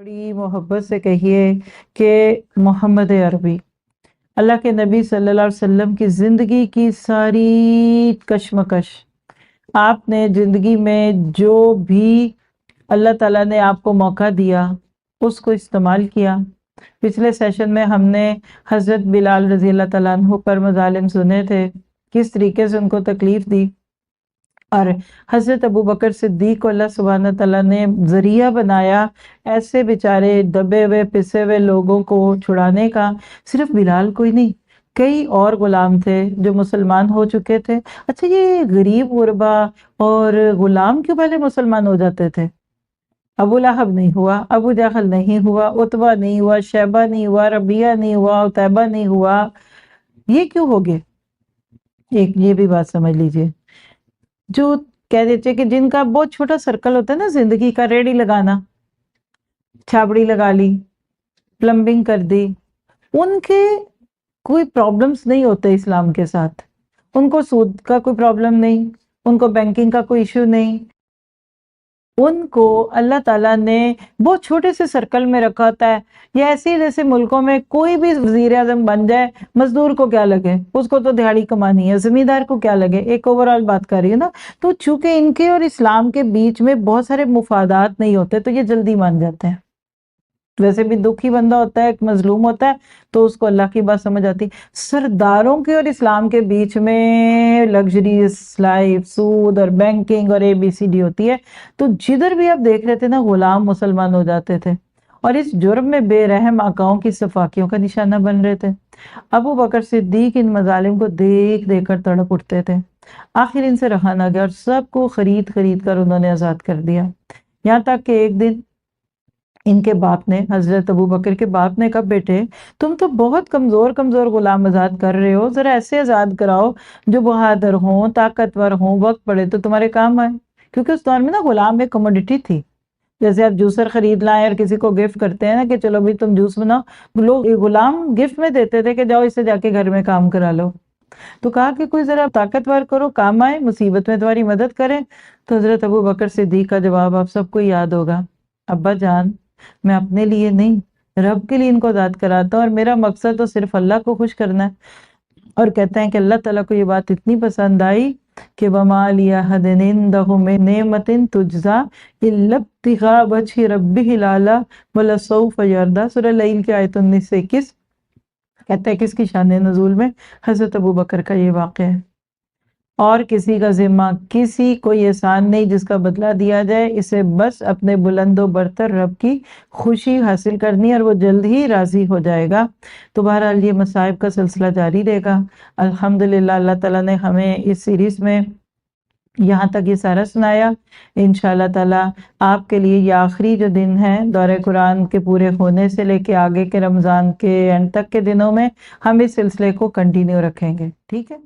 بڑی محبت سے کہیے کہ محمد عربی اللہ کے نبی صلی اللہ علیہ وسلم کی زندگی کی ساری کشمکش، آپ نے زندگی میں جو بھی اللہ تعالیٰ نے آپ کو موقع دیا اس کو استعمال کیا۔ پچھلے سیشن میں ہم نے حضرت بلال رضی اللہ تعالیٰ عنہ پر مظالم سنے تھے، کس طریقے سے ان کو تکلیف دی، اور حضرت ابو بکر صدیق کو اللہ سبحانہ تعالیٰ نے ذریعہ بنایا ایسے بیچارے دبے ہوئے پسے ہوئے لوگوں کو چھڑانے کا۔ صرف بلال کوئی نہیں، کئی اور غلام تھے جو مسلمان ہو چکے تھے۔ اچھا، یہ غریب غربا اور غلام کیوں پہلے مسلمان ہو جاتے تھے؟ ابو لہب نہیں ہوا، ابو جہل نہیں ہوا، عتبہ نہیں ہوا، شیبہ نہیں ہوا، ربیہ نہیں ہوا، عتیبہ نہیں ہوا، یہ کیوں ہو گئے؟ ایک یہ بھی بات سمجھ لیجئے، جو کہہ دیتے کہ جن کا بہت چھوٹا سرکل ہوتا ہے نا زندگی کا، ریڑی لگانا، چھابڑی لگا لی، پلمبنگ کر دی، ان کے کوئی پرابلمز نہیں ہوتے اسلام کے ساتھ، ان کو سود کا کوئی پرابلم نہیں، ان کو بینکنگ کا کوئی ایشو نہیں، ان کو اللہ تعالیٰ نے بہت چھوٹے سے سرکل میں رکھا ہوتا ہے۔ یا ایسے جیسے ملکوں میں کوئی بھی وزیر اعظم بن جائے، مزدور کو کیا لگے، اس کو تو دیہڑی کمانی ہے، زمیندار کو کیا لگے، ایک اوورال بات کر رہی ہے نا۔ تو چونکہ ان کے اور اسلام کے بیچ میں بہت سارے مفادات نہیں ہوتے تو یہ جلدی مان جاتے ہیں۔ ویسے بھی دکھی بندہ ہوتا ہے، ایک مظلوم ہوتا ہے تو اس کو اللہ کی بات سمجھ آتی۔ سرداروں کے اور اسلام کے بیچ میں لگژریس لائف، سود اور بینکنگ اور ABCD ہوتی ہے، تو جدھر بھی آپ دیکھ رہے تھے نا غلام مسلمان ہو جاتے تھے، اور اس جرم میں بے رحم آقاؤں کی صفاقیوں کا نشانہ بن رہے تھے۔ ابو بکر صدیق ان مظالم کو دیکھ دیکھ کر تڑپ اٹھتے تھے، آخر ان سے رہا نہ گیا اور سب کو خرید کر انہوں نے آزاد کر دیا۔ یہاں تک کہ ایک دن ان کے باپ نے، حضرت ابو بکر کے باپ نے کہا، بیٹے تم تو بہت کمزور غلام آزاد کر رہے ہو، ذرا ایسے آزاد کراؤ جو بہادر ہوں، طاقتور ہوں، وقت پڑے تو تمہارے کام آئے۔ کیونکہ اس دور میں نا غلام ایک کموڈٹی تھی، جیسے آپ جوسر خرید لائیں اور کسی کو گفٹ کرتے ہیں نا کہ چلو بھی تم جوس بناؤ، لوگ غلام گفٹ میں دیتے تھے کہ جاؤ اسے جا کے گھر میں کام کرا لو۔ تو کہا کہ کوئی ذرا طاقتور کرو، کام آئے، مصیبت میں تمہاری مدد کرے۔ تو حضرت ابو بکر صدیق کا جواب آپ سب کو یاد ہوگا، ابا جان میں اپنے لیے نہیں، رب کے لیے ان کو آزاد کراتا ہوں، اور میرا مقصد تو صرف اللہ کو خوش کرنا ہے۔ اور کہتے ہیں کہ اللہ تعالیٰ کو یہ بات اتنی پسند آئی کہ وَمَا لِأَحَدٍ عِندَهُ مِن نِعْمَةٍ تُجْزَىٰ إِلَّا ابْتِغَاءَ وَجْهِ رَبِّهِ الْأَعْلَىٰ وَلَسَوْفَ يَرْضَىٰ۔ سورہ لیل کی آیت 19 سے 21 کہتے ہیں کس کی شان نزول میں حضرت ابو بکر کا یہ واقعہ ہے۔ اور کسی کا ذمہ، کسی کوئی احسان نہیں جس کا بدلہ دیا جائے، اسے بس اپنے بلند و برتر رب کی خوشی حاصل کرنی اور وہ جلد ہی راضی ہو جائے گا۔ تو بہرحال یہ مصائب کا سلسلہ جاری رہے گا۔ الحمدللہ اللہ تعالیٰ نے ہمیں اس سیریز میں یہاں تک یہ سارا سنایا۔ انشاءاللہ تعالیٰ آپ کے لیے یہ آخری جو دن ہے دورہ قرآن کے پورے ہونے سے لے کے آگے کے رمضان کے اینڈ تک کے دنوں میں ہم اس سلسلے کو کنٹینیو رکھیں گے، ٹھیک ہے۔